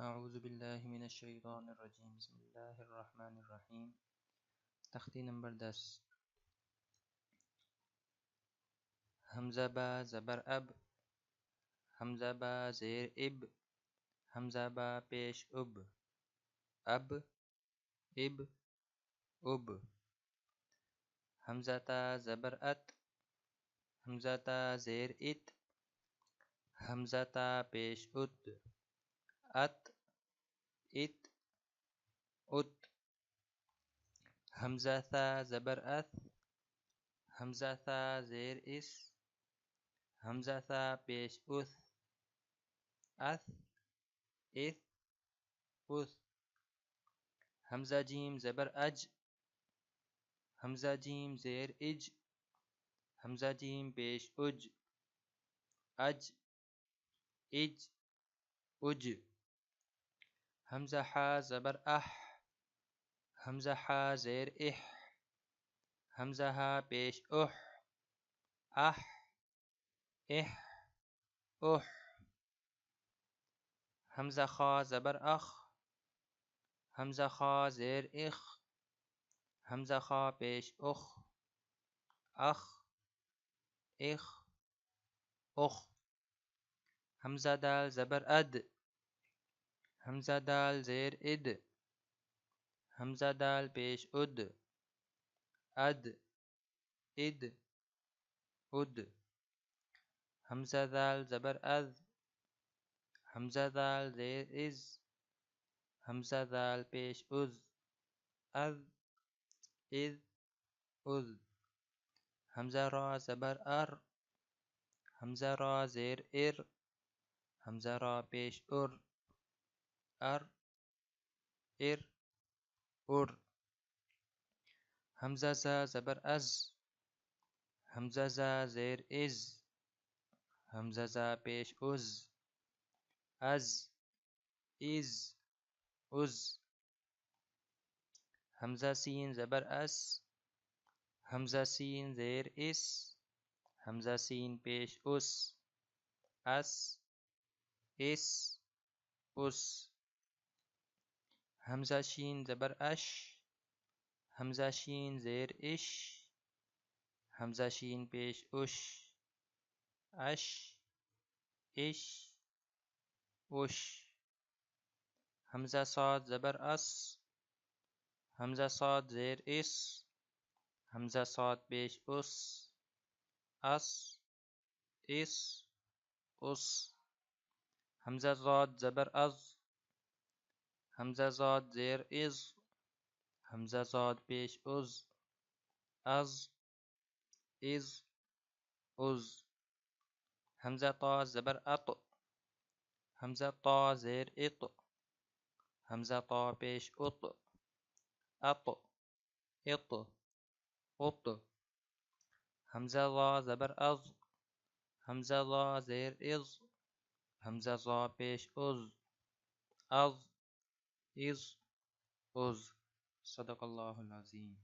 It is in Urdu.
اعوذ باللہ من الشیطان الرجیم بسم اللہ الرحمن الرحیم تختی نمبر 10 حمزہ با زبر اب حمزہ با زیر اب حمزہ با پیش اب اب اب حمزہ تا زبر ات حمزہ تا زیر ات حمزہ تا پیش ات ات حمزہ ثا زبر اث حمزہ ثا زیر اس حمزہ ثا پیش اث حمزہ جیم زبر اج حمزہ جیم زیر اج حمزہ جیم پیش اج حمزہ حا زبر اح حمزہ حا زیر اح حمزہ ہا پیش اح حمزہ خا زبر اخ حمزہ خا زیر اخ حمزہ خا پیش اخ حمزہ دال زبر اد حمزہ دال زیر اد حمزہ دال پیش اد حمزہ دال زبر از حمزہ دال زیر از حمزہ دال پیش از حمزہ را زبر ار حمزہ را زیر ار حمزہ را پیش ار حمزہ زا زبر از حمزہ زا زیر از حمزہ زا پیش از حمزہ سین زبر اس حمزہ سین زیر اس حمزہ سین پیش اس حمزہ شین زبر اش حمزہ شین زیر اش حمزہ شین پیش اش حمزہ صاد زبر اس حمزہ صاد زیر اس حمزہ صاد پیش اس حمزہ ضاد زبر از حمزہ ضاد زیر از حمزہ ضاد پیش از حمزہ طا زبر اط حمزہ طا زیر اط حمزہ طا پیش اط حمزہ ضا زبر از حمزہ ضا زیر از حمزہ ضا پیش از صدق اللہ العظیم.